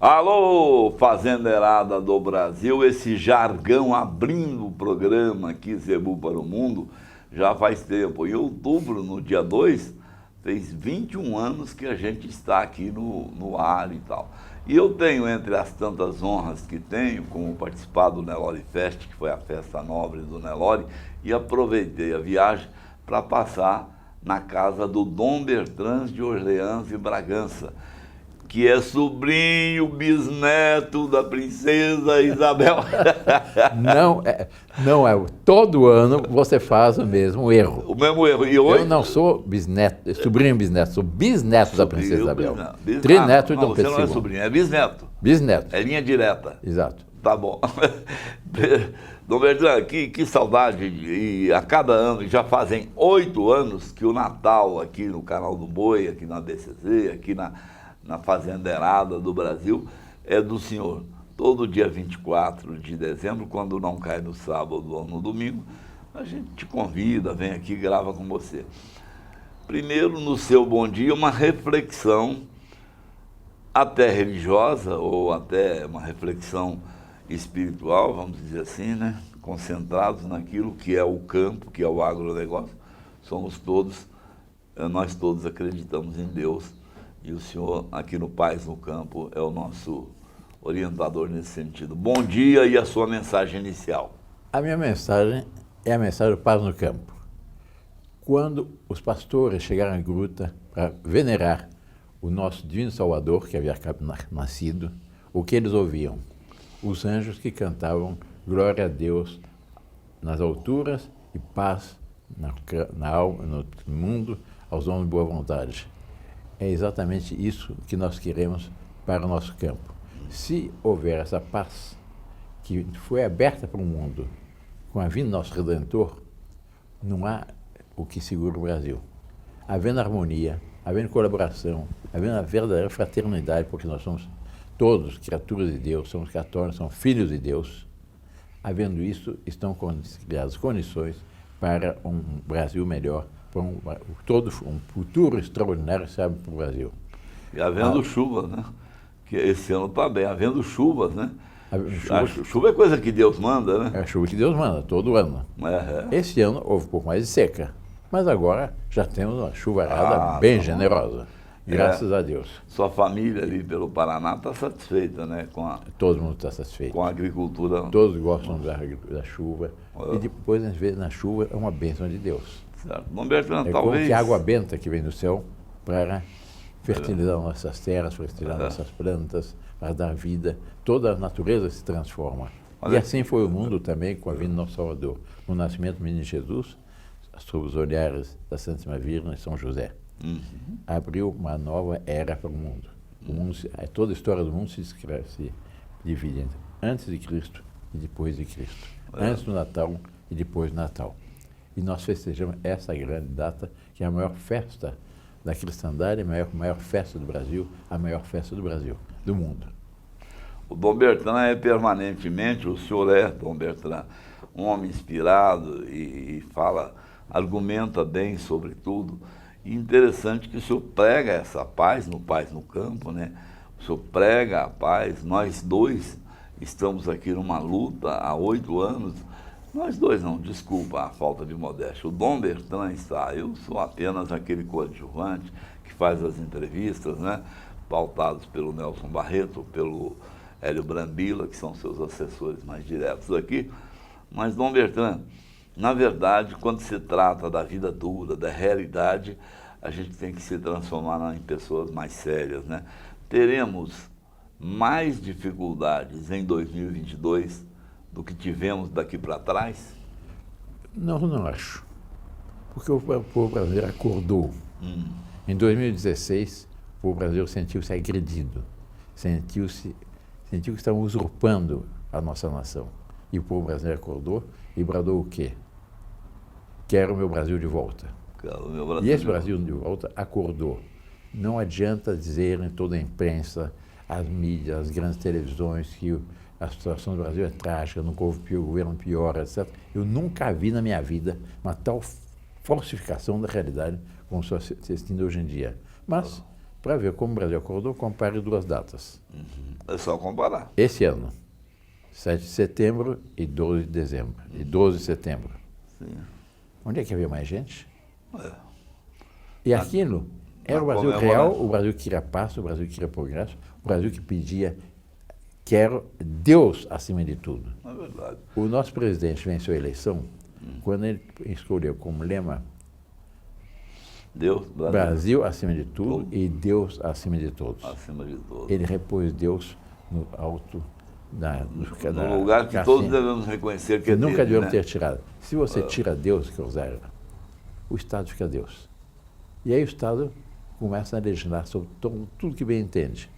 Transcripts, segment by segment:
Alô, fazendeirada do Brasil, esse jargão abrindo o programa aqui, Zebu para o Mundo, já faz tempo. Em outubro, no dia 2, fez 21 anos que a gente está aqui no ar e tal. E eu tenho, entre as tantas honras que tenho, como participar do Nelore Fest, que foi a festa nobre do Nelore, e aproveitei a viagem para passar na casa do Dom Bertrand de Orleans e Bragança, que é sobrinho, bisneto da princesa Isabel. Não é. Todo ano você faz o mesmo erro. O mesmo erro. E hoje... Eu não sou bisneto, sobrinho bisneto, sou bisneto da princesa Isabel. Trineto de Dom Pedro II. Você não é sobrinho, é bisneto. Bisneto. É linha direta. Exato. Tá bom. Dom Bertrand, que saudade. E a cada ano, já fazem 8 anos que o Natal aqui no Canal do Boi, aqui na BCZ, aqui na fazendeirada do Brasil, é do senhor. Todo dia 24 de dezembro, quando não cai no sábado ou no domingo, a gente te convida, vem aqui e grava com você. Primeiro, no seu bom dia, uma reflexão até religiosa, ou até uma reflexão espiritual, vamos dizer assim, né? Concentrados naquilo que é o campo, que é o agronegócio. Somos todos, nós todos acreditamos em Deus. E o senhor, aqui no Paz no Campo, é o nosso orientador nesse sentido. Bom dia e a sua mensagem inicial. A minha mensagem é a mensagem do Paz no Campo. Quando os pastores chegaram à gruta para venerar o nosso divino Salvador, que havia nascido, o que eles ouviam? Os anjos que cantavam glória a Deus nas alturas e paz na alma, no mundo, aos homens de boa vontade. É exatamente isso que nós queremos para o nosso campo. Se houver essa paz que foi aberta para o mundo com a vinda do nosso Redentor, não há o que segure o Brasil. Havendo harmonia, havendo colaboração, havendo a verdadeira fraternidade, porque nós somos todos criaturas de Deus, somos católicos, somos filhos de Deus. Havendo isso, estão criadas condições para um Brasil melhor, para um futuro extraordinário, sabe, para o Brasil. E havendo chuvas, né? Que esse ano está bem, havendo chuvas, né? Chuva é coisa que Deus manda, né? É a chuva que Deus manda, todo ano. Esse ano houve um pouco mais de seca, mas agora já temos uma chuvarada bem generosa, graças a Deus. Sua família ali pelo Paraná está satisfeita, né? Todo mundo está satisfeito. Com a agricultura. Todos gostam da chuva. E depois, às vezes, na chuva é uma bênção de Deus. Certo. Dom Bertrand, talvez... como que a água benta que vem do céu para fertilizar nossas terras, fertilizar nossas plantas, para dar vida. Toda a natureza se transforma. E assim foi o mundo também com a vinda do nosso Salvador. No nascimento do menino Jesus, sob os olhares da Santíssima Virgem e São José, abriu uma nova era para o mundo. Toda a história do mundo se divide entre antes de Cristo e depois de Cristo. Antes do Natal e depois do Natal. E nós festejamos essa grande data, que é a maior festa da cristandade, a maior festa do Brasil, a maior festa do Brasil, do mundo. O Dom Bertrand é permanentemente, o senhor é, Dom Bertrand, um homem inspirado e argumenta bem sobre tudo. E interessante que o senhor prega essa paz no campo, né? O senhor prega a paz, nós dois estamos aqui numa luta há 8 anos. Nós dois não, desculpa a falta de modéstia. O Dom Bertrand está, eu sou apenas aquele coadjuvante que faz as entrevistas, né? Pautados pelo Nelson Barreto, pelo Hélio Brambila, que são seus assessores mais diretos aqui. Mas, Dom Bertrand, na verdade, quando se trata da vida dura, da realidade, a gente tem que se transformar em pessoas mais sérias, né? Teremos mais dificuldades em 2022 do que tivemos daqui para trás? Não acho. Porque o povo brasileiro acordou. Em 2016, o povo brasileiro sentiu-se agredido, sentiu que estavam usurpando a nossa nação. E o povo brasileiro acordou e bradou o quê? Quero o meu Brasil de volta. E esse Brasil de volta acordou. Não adianta dizer em toda a imprensa, as mídias, as grandes televisões, que a situação do Brasil é trágica, nunca houve governo pior, etc. Eu nunca vi na minha vida uma tal falsificação da realidade como está assistindo hoje em dia. Mas, para ver como o Brasil acordou, compare 2 datas. É só comparar. Esse ano, 7 de setembro e 12 de dezembro, e 12 de setembro. Sim. Onde é que havia mais gente? É. E aquilo era o Brasil comemoração. real, o Brasil que queria paz, o Brasil que queria progresso, o Brasil que pedia, quero Deus acima de tudo. É verdade. O nosso presidente venceu a eleição quando ele escolheu como lema Deus, Brasil, Brasil acima de tudo e Deus acima de todos. acima de tudo. Ele repôs Deus no alto No lugar que todos devemos reconhecer que é nunca dele, devemos né? ter tirado. Se você tira Deus, que usaram, o Estado fica Deus. E aí o Estado começa a legislar sobre tudo que bem entende.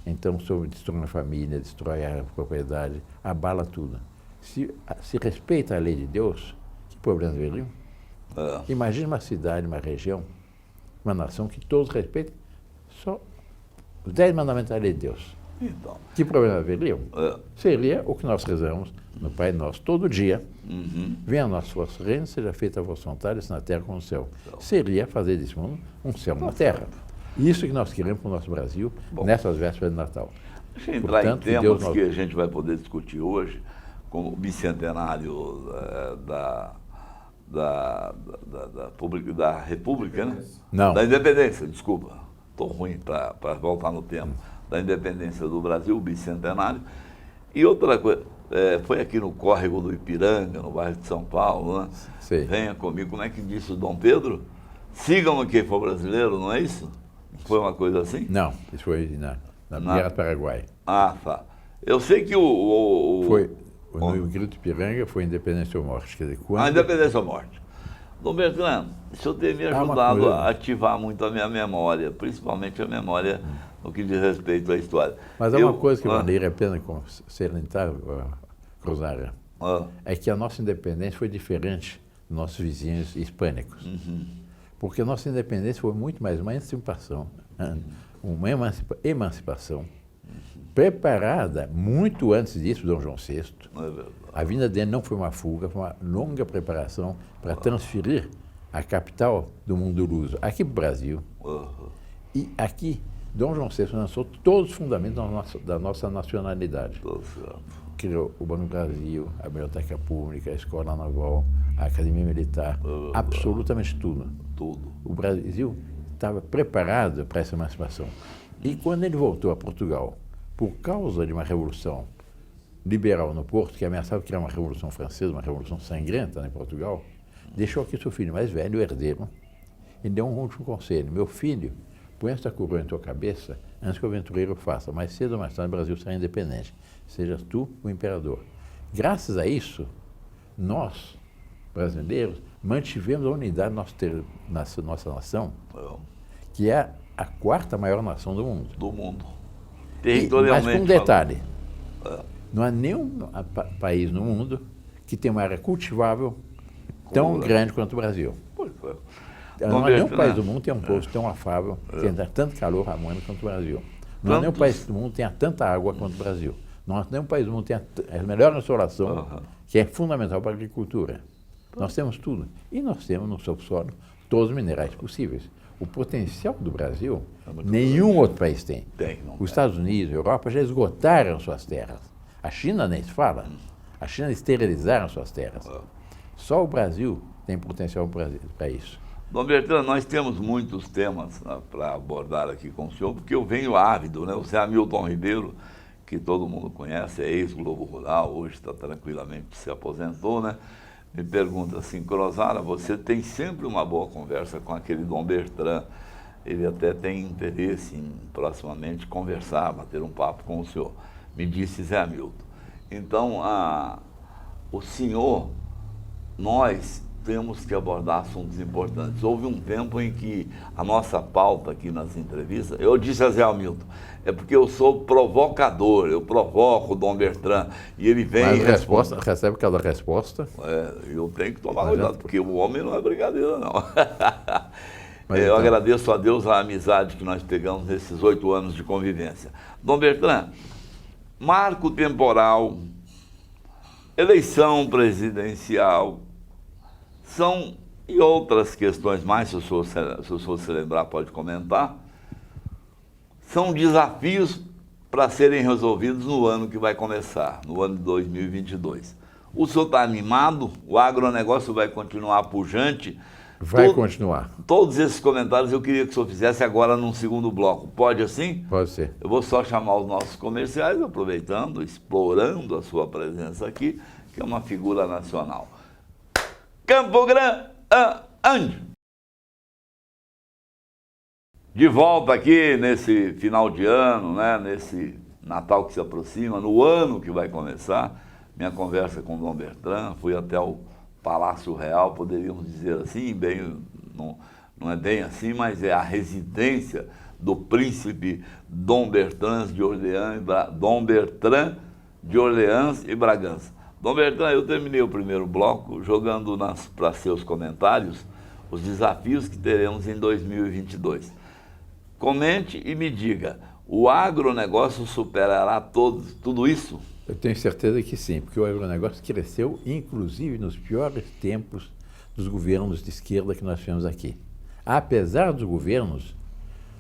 Então, sobre destrói a família, destrói a propriedade, abala tudo. Se respeita a lei de Deus, que problema haveria? É. Imagine uma cidade, uma região, uma nação que todos respeitem só os 10 mandamentos da lei de Deus. Então, Que problema haveria? é. Seria o que nós rezamos no Pai Nosso todo dia. Uhum. Venha a nosso vosso reino, seja feita a vossa vontade, assim na terra como no céu. Seria fazer desse mundo um céu na terra. Isso que nós queremos para o nosso Brasil, nessas vésperas de Natal. Deixa eu entrar Portanto, em temas Deus nos- que a gente vai poder discutir hoje, como o bicentenário da República, né? Não. Da Independência, desculpa. Estou ruim para voltar no tema. Da Independência do Brasil, o bicentenário. E outra coisa, foi aqui no córrego do Ipiranga, no bairro de São Paulo, né? Sei. Venha comigo, como é que disse o Dom Pedro? Sigam quem for brasileiro, não é isso? Foi uma coisa assim? Não, isso foi na Guerra do Paraguai. Ah, tá. Eu sei que Foi no Grito Ipiranga, foi Independência ou Morte. Quer dizer, quando... a Independência ou Morte. Dom Bertrand, o senhor tem me uma ajudado coisa. a ativar muito a minha memória, principalmente a memória no que diz respeito à história. Mas há uma coisa que valeria a pena salientar, Rosário, é que a nossa independência foi diferente dos nossos vizinhos hispânicos. Porque a nossa independência foi muito mais uma emancipação, preparada muito antes disso, Dom João VI. É verdade. A vinda dele não foi uma fuga, foi uma longa preparação para transferir a capital do mundo luso aqui para o Brasil. E aqui, Dom João VI lançou todos os fundamentos da nossa nacionalidade. Tô certo. Criou o Banco do Brasil, a Biblioteca Pública, a Escola Naval, a Academia Militar, absolutamente tudo. Tudo. O Brasil estava preparado para essa emancipação. E quando ele voltou a Portugal, por causa de uma revolução liberal no Porto, que ameaçava criar uma revolução francesa, uma revolução sangrenta em Portugal, deixou aqui seu filho mais velho, o herdeiro, e deu um último conselho. Meu filho, põe esta coroa em tua cabeça antes que o aventureiro faça. Mais cedo ou mais tarde o Brasil será independente. Sejas tu o imperador. Graças a isso, nós, brasileiros, mantivemos a unidade da nossa nação, que é a quarta maior nação do mundo. Do mundo. Mas Territorialmente. com um detalhe, não há nenhum país no mundo que tenha uma área cultivável tão grande quanto o Brasil. Não há nenhum país do mundo que tenha um povo tão afável, que tenha tanto calor ameno quanto o Brasil. Não há nenhum país do mundo que tenha tanta água quanto o Brasil. Não há nenhum país do mundo que tenha a melhor restauração, que é fundamental para a agricultura. Nós temos tudo. E nós temos no subsolo todos os minerais possíveis. O potencial do Brasil, nenhum outro país tem. Os Estados Unidos, a Europa já esgotaram suas terras. A China nem se fala. A China esterilizaram suas terras. Só o Brasil tem potencial para isso. Dom Bertrand, nós temos muitos temas para abordar aqui com o senhor, porque eu venho ávido, né? Você é Hamilton Ribeiro, que todo mundo conhece, é ex-Globo Rural, hoje está tranquilamente, se aposentou, né? Me pergunta assim, Crosara, você tem sempre uma boa conversa com aquele Dom Bertrand, ele até tem interesse em proximamente conversar, bater um papo com o senhor. Me disse Zé Hamilton. Então, o senhor, nós temos que abordar assuntos importantes. Houve um tempo em que a nossa pauta aqui nas entrevistas, eu disse a Zé Hamilton, é porque eu sou provocador, eu provoco o Dom Bertrand, e ele vem... Mas resposta, recebe cada resposta. Eu tenho que tomar cuidado, porque o homem não é brincadeira, não. Mas eu então, agradeço a Deus a amizade que nós pegamos nesses 8 anos de convivência. Dom Bertrand, marco temporal, eleição presidencial, e outras questões mais, se o senhor se lembrar, pode comentar, são desafios para serem resolvidos no ano que vai começar, no ano de 2022. O senhor está animado? O agronegócio vai continuar pujante? Vai continuar. Todos esses comentários eu queria que o senhor fizesse agora num segundo bloco. Pode assim? Pode ser. Eu vou só chamar os nossos comerciais, aproveitando, explorando a sua presença aqui, que é uma figura nacional. Campo Grande, de volta aqui nesse final de ano, né, nesse Natal que se aproxima, no ano que vai começar, minha conversa com o Dom Bertrand, fui até o Palácio Real, poderíamos dizer assim, bem, não é bem assim, mas é a residência do príncipe Dom Bertrand de Orleans e Bragança. Dom Bertrand, eu terminei o primeiro bloco jogando para seus comentários os desafios que teremos em 2022. Comente e me diga, o agronegócio superará tudo isso? Eu tenho certeza que sim, porque o agronegócio cresceu, inclusive nos piores tempos dos governos de esquerda que nós tivemos aqui. Apesar dos governos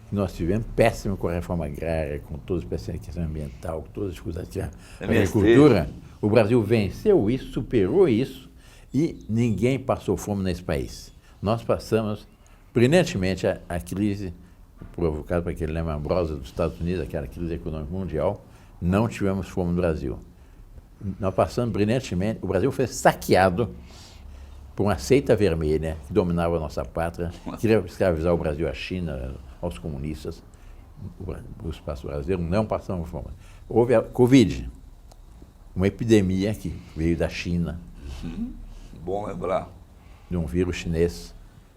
que nós tivemos, péssimo com a reforma agrária, com toda a questão ambiental, com todas as dificuldades que a agricultura, o Brasil venceu isso, superou isso e ninguém passou fome nesse país. Nós passamos brilhantemente a crise provocada por aquele Lehman Brothers dos Estados Unidos, aquela crise econômica mundial. Não tivemos fome no Brasil. Nós passamos brilhantemente. O Brasil foi saqueado por uma seita vermelha que dominava a nossa pátria, queria escravizar o Brasil à China, aos comunistas. O espaço brasileiro não passamos fome. Houve a Covid, uma epidemia que veio da China. Bom lembrar. De um vírus chinês.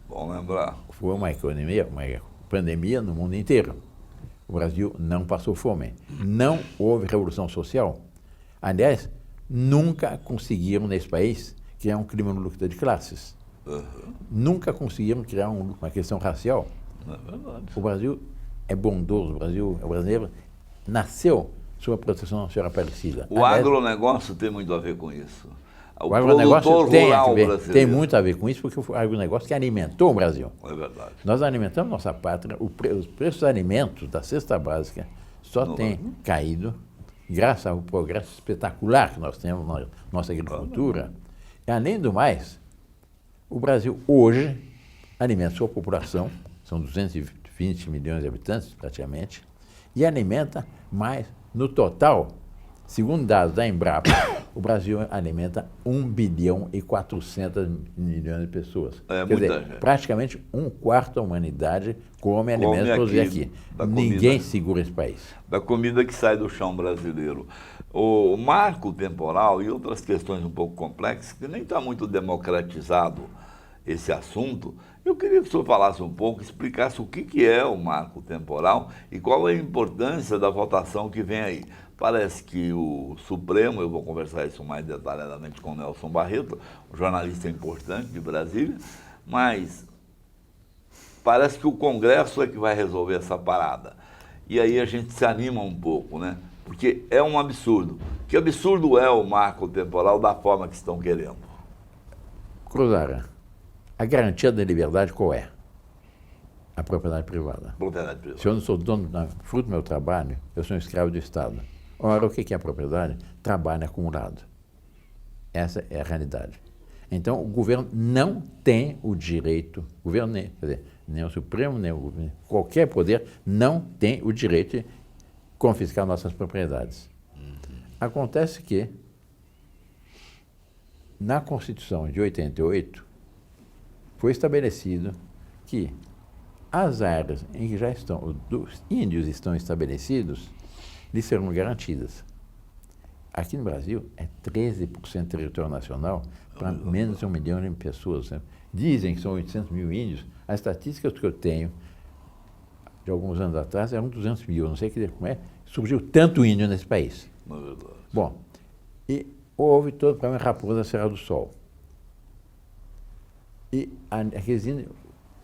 Bom lembrar. Foi uma pandemia no mundo inteiro. O Brasil não passou fome. Não houve revolução social. Aliás, nunca conseguiram nesse país criar um clima de luta de classes. Nunca conseguiram criar uma questão racial. É verdade. O Brasil é bondoso, o brasileiro nasceu sob a proteção da senhora Aparecida. O agronegócio tem muito a ver com isso. O agronegócio tem muito a ver com isso, porque foi o agronegócio que alimentou o Brasil. É verdade. Nós alimentamos nossa pátria, os preços dos alimentos da cesta básica só têm caído graças ao progresso espetacular que nós temos na nossa agricultura. E, além do mais, o Brasil hoje alimenta sua população, são 220 milhões de habitantes praticamente, e alimenta mais, no total, segundo dados da Embrapa, o Brasil alimenta 1 bilhão e 400 milhões de pessoas. Quer dizer, praticamente um quarto da humanidade come alimentos produzidos aqui. Ninguém segura esse país. Da comida que sai do chão brasileiro. O marco temporal e outras questões um pouco complexas, que nem está muito democratizado esse assunto, eu queria que o senhor falasse um pouco, explicasse o que é o marco temporal e qual é a importância da votação que vem aí. Parece que o Supremo, eu vou conversar isso mais detalhadamente com o Nelson Barreto, um jornalista importante de Brasília, mas parece que o Congresso é que vai resolver essa parada. E aí a gente se anima um pouco, né? Porque é um absurdo. Que absurdo é o marco temporal da forma que estão querendo? Cruzara, a garantia da liberdade qual é? A propriedade privada. Propriedade privada. Se eu não sou dono, fruto do meu trabalho, eu sou um escravo do Estado. Ora, o que é a propriedade? Trabalho acumulado. Essa é a realidade. Então, o governo não tem o direito, o governo nem, quer dizer, nem o Supremo, nem o governo, qualquer poder não tem o direito de confiscar nossas propriedades. Acontece que, na Constituição de 88, foi estabelecido que as áreas em que já estão, os índios estão estabelecidos, lhes serão garantidas. Aqui no Brasil, é 13% do território nacional para menos de 1 milhão de pessoas. Né? Dizem que são 800 mil índios. As estatísticas que eu tenho, de alguns anos atrás, eram 200 mil. Não sei como é, surgiu tanto índio nesse país. Bom, e houve todo o problema de Raposa da Serra do Sol. E aqueles índios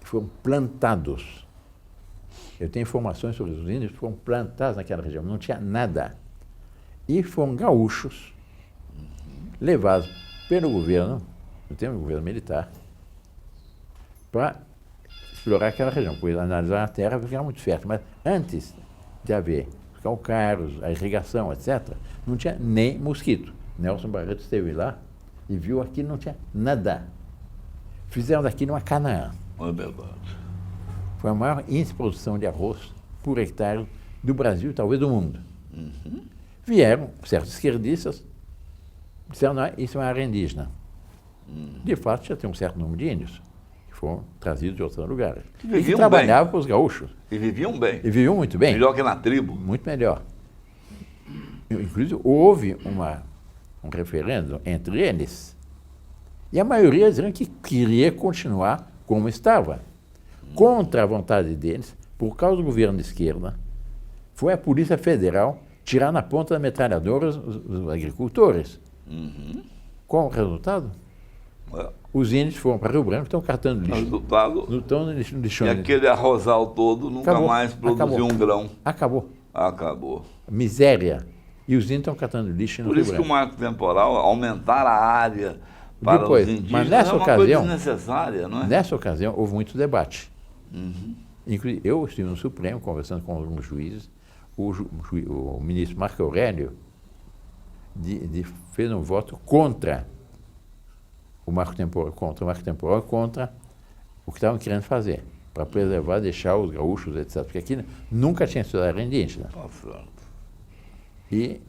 foram plantados. Eu tenho informações sobre os índios que foram plantados naquela região, não tinha nada. E foram gaúchos, levados pelo governo, no tempo do governo militar, para explorar aquela região, pois analisar a terra, porque era muito fértil. Mas antes de haver calcários, a irrigação, etc., não tinha nem mosquito. Nelson Barreto esteve lá e viu aqui não tinha nada. Fizeram daqui uma Canaã. É verdade. Foi a maior índice de produção de arroz por hectare do Brasil e talvez do mundo. Vieram certos esquerdistas, disseram, não, isso é uma área indígena. De fato, já tem um certo número de índios que foram trazidos de outros lugares. E que trabalhavam para os gaúchos. E viviam bem. E viviam muito bem. Melhor que na tribo. Muito melhor. Inclusive, houve um referendo entre eles. E a maioria dizendo que queria continuar como estava. Contra a vontade deles, por causa do governo de esquerda, foi a Polícia Federal tirar na ponta da metralhadora os agricultores. Qual o resultado? Os índios foram para Rio Branco e estão catando lixo. Resultado. Estão lixando. E aquele arrosal todo nunca mais produziu um grão. Acabou. Miséria. E os índios estão catando lixo no Por Rio isso que Branco. o marco temporal, aumentar a área para Depois, os indígenas, mas nessa é uma ocasião, coisa desnecessária, não é? Nessa ocasião, houve muito debate. Inclusive, eu estive no Supremo conversando com alguns juízes. O ministro Marco Aurélio fez um voto contra o marco temporal, contra o que estavam querendo fazer, para preservar, deixar os gaúchos, etc. Porque aqui nunca tinha sido área indígena. E,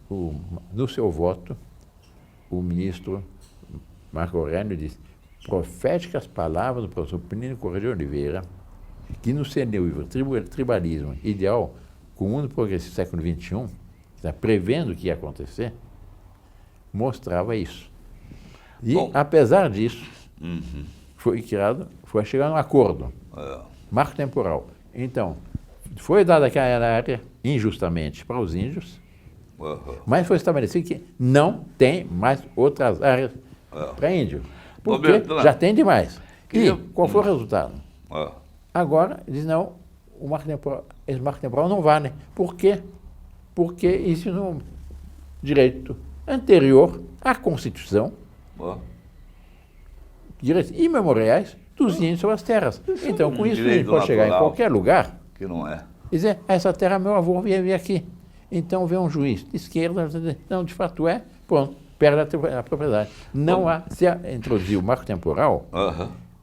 no seu voto, o ministro Marco Aurélio disse: proféticas palavras do professor Plínio Corrêa de Oliveira, que no seu livro Tribalismo Ideal, com o mundo progressivo do século XXI, está prevendo o que ia acontecer, mostrava isso. E, apesar disso, foi chegar num acordo, marco temporal. Então, foi dada aquela área injustamente para os índios, mas foi estabelecido que não tem mais outras áreas para índio, porque já tem demais. E qual foi o resultado? Agora, diz não, esse marco temporal não vale. Por quê? Porque isso é um direito anterior à Constituição, direitos imemoriais dos índios sobre as terras. Então, com isso, ele pode chegar em qualquer lugar que não é. E dizer, essa terra meu avô veio aqui. Então, vem um juiz de esquerda, não, de fato é, pronto, perde a propriedade. Não há, se introduzir o marco temporal,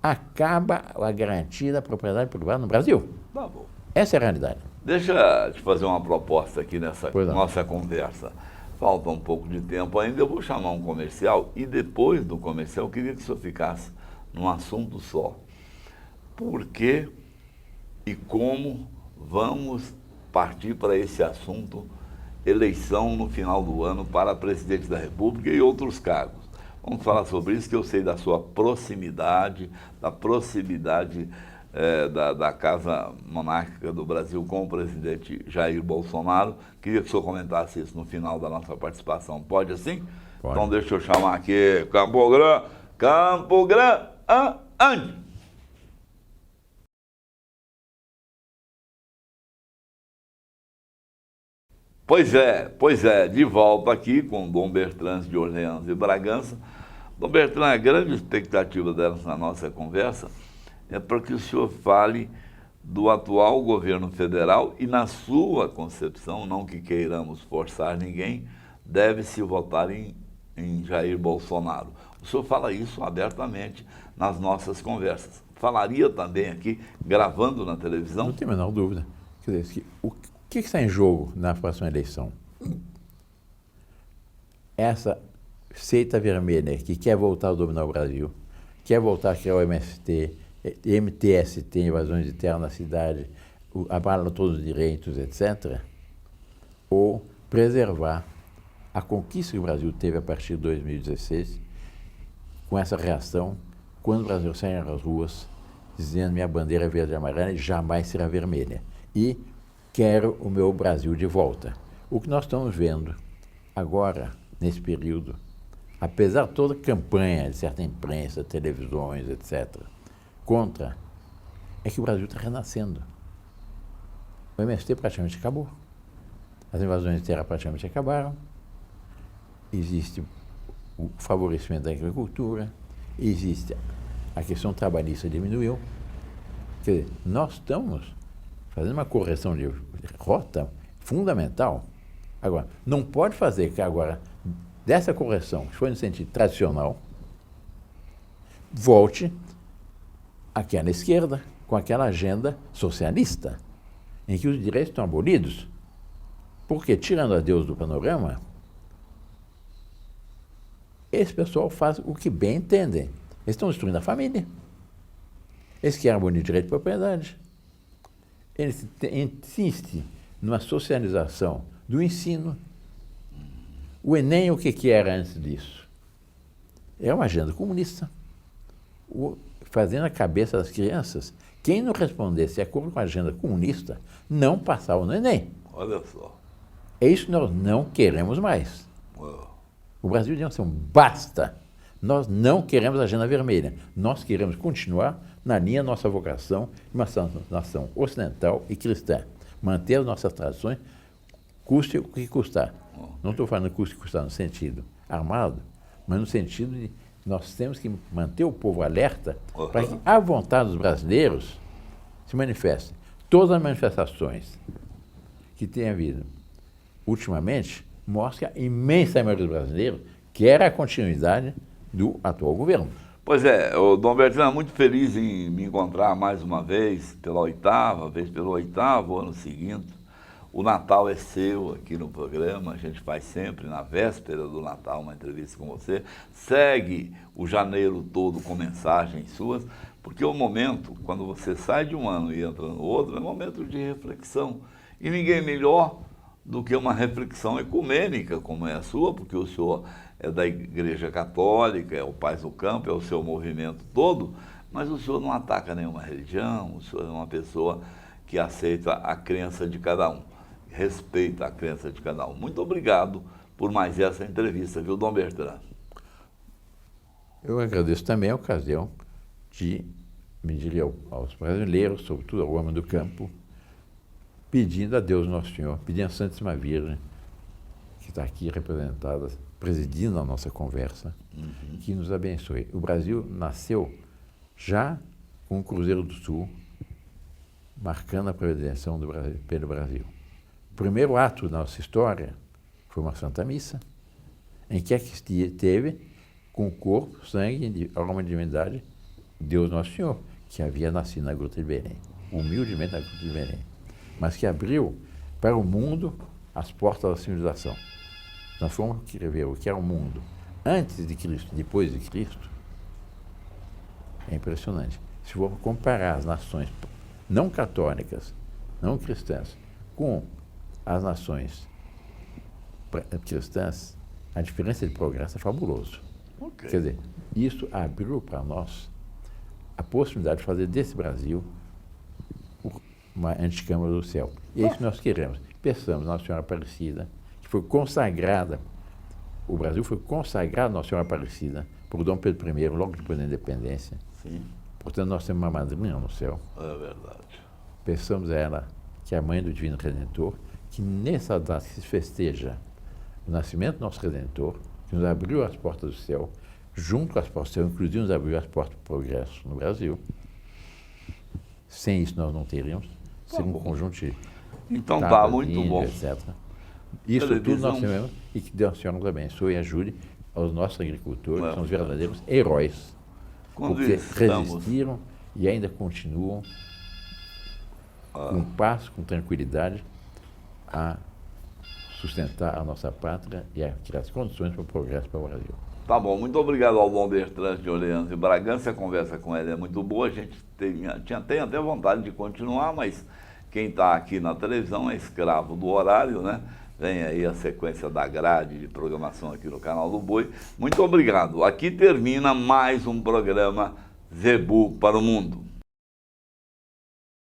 acaba a garantia da propriedade privada no Brasil. Tá bom. Essa é a realidade. Deixa eu te fazer uma proposta aqui nessa nossa conversa. Falta um pouco de tempo ainda, eu vou chamar um comercial e depois do comercial eu queria que o senhor ficasse num assunto só. Por que e como vamos partir para esse assunto, eleição no final do ano para presidente da República e outros cargos? Vamos falar sobre isso, que eu sei da sua proximidade, da proximidade da Casa Monárquica do Brasil com o presidente Jair Bolsonaro. Queria que o senhor comentasse isso no final da nossa participação. Pode assim? Pode. Então deixa eu chamar aqui Campo Grande, ande! Pois é, de volta aqui com Dom Bertrand de Orleans e Bragança. Dom Bertrand, a grande expectativa dessa nossa conversa é para que o senhor fale do atual governo federal e, na sua concepção, não que queiramos forçar ninguém, deve-se votar em Jair Bolsonaro. O senhor fala isso abertamente nas nossas conversas. Falaria também aqui, gravando na televisão? Não tem a menor dúvida. Quer dizer, o que está em jogo na próxima eleição? Essa seita vermelha que quer voltar a dominar o Brasil, quer voltar a criar o MTST, invasões de terra na cidade, abala todos os direitos, etc., ou preservar a conquista que o Brasil teve a partir de 2016, com essa reação, quando o Brasil sair às ruas, dizendo minha bandeira é verde e amarela e jamais será vermelha. E quero o meu Brasil de volta. O que nós estamos vendo agora, nesse período, apesar de toda a campanha de certa imprensa, televisões, etc., contra, é que o Brasil está renascendo. O MST praticamente acabou. As invasões de terra praticamente acabaram. Existe o favorecimento da agricultura, existe a questão trabalhista diminuiu. Quer dizer, nós estamos fazendo uma correção de rota fundamental. Agora, não pode fazer que agora, dessa correção, que foi no sentido tradicional, volte àquela esquerda, com aquela agenda socialista, em que os direitos estão abolidos. Porque, tirando a Deus do panorama, esse pessoal faz o que bem entendem. Eles estão destruindo a família. Eles querem abolir o direito de propriedade. Eles insistem numa socialização do ensino. O Enem, o que era antes disso? É uma agenda comunista. Fazendo a cabeça das crianças, quem não respondesse de acordo com a agenda comunista, não passava no Enem. Olha só. É isso que nós não queremos mais. O Brasil deve ser um basta. Nós não queremos a agenda vermelha. Nós queremos continuar na linha da nossa vocação de uma nação ocidental e cristã. Manter as nossas tradições, custe o que custar. Não estou falando custe o que custar no sentido armado, mas no sentido de nós temos que manter o povo alerta para que a vontade dos brasileiros se manifeste. Todas as manifestações que tem havido ultimamente mostram que a imensa maioria dos brasileiros quer a continuidade do atual governo. Pois é, o Dom Bertrand é muito feliz em me encontrar mais uma vez, pelo oitavo ano seguinte. O Natal é seu aqui no programa, a gente faz sempre, na véspera do Natal, uma entrevista com você. Segue o janeiro todo com mensagens suas, porque o momento, quando você sai de um ano e entra no outro, é um momento de reflexão. E ninguém melhor do que uma reflexão ecumênica como é a sua, porque o senhor é da Igreja Católica, é o Paz do Campo, é o seu movimento todo, mas o senhor não ataca nenhuma religião, o senhor é uma pessoa que aceita a crença de cada um, respeita a crença de cada um. Muito obrigado por mais essa entrevista, viu, Dom Bertrand? Eu agradeço também a ocasião de me dirigir aos brasileiros, sobretudo ao homem do campo, pedindo a Deus Nosso Senhor, pedindo a Santíssima Virgem, que está aqui representada, presidindo a nossa conversa, que nos abençoe. O Brasil nasceu já com o Cruzeiro do Sul, marcando a predileção do Brasil, pelo Brasil. O primeiro ato da nossa história foi uma Santa Missa, em que teve com o corpo, sangue, alma e divindade, Deus Nosso Senhor, que havia nascido na Gruta de Belém, humildemente na Gruta de Belém, mas que abriu para o mundo as portas da civilização. Nós fomos ver o que era o mundo antes de Cristo, depois de Cristo. É impressionante. Se for comparar as nações não católicas, não cristãs, com as nações cristãs, a diferença de progresso é fabuloso. Okay. Quer dizer, isso abriu para nós a possibilidade de fazer desse Brasil uma anticâmara do céu. E é isso que nós queremos. Peçamos Nossa Senhora Aparecida, que foi consagrada, o Brasil foi consagrado a Nossa Senhora Aparecida por Dom Pedro I, logo depois da independência. Sim. Portanto, nós temos uma madrinha no céu. É verdade. Peçamos a ela, que é a mãe do Divino Redentor, que nessa data que se festeja o nascimento do nosso Redentor, que nos abriu as portas do céu, junto com as portas do céu, inclusive nos abriu as portas do progresso no Brasil. Sem isso nós não teríamos. Ser um conjunto de então tá muito índio, bom. etc. Isso tudo nós temos, e que Deus Senhor nos abençoe e ajude aos nossos agricultores, que são os verdadeiros heróis, porque resistiram e ainda continuam com paz, com tranquilidade, a sustentar a nossa pátria e a criar as condições para o progresso para o Brasil. Tá bom, muito obrigado ao Dom Bertrand de Orleans e Bragança. A conversa com ele é muito boa, a gente tem até vontade de continuar, mas quem está aqui na televisão é escravo do horário, né? Vem aí a sequência da grade de programação aqui no canal do Boi. Muito obrigado. Aqui termina mais um programa Zebu para o Mundo.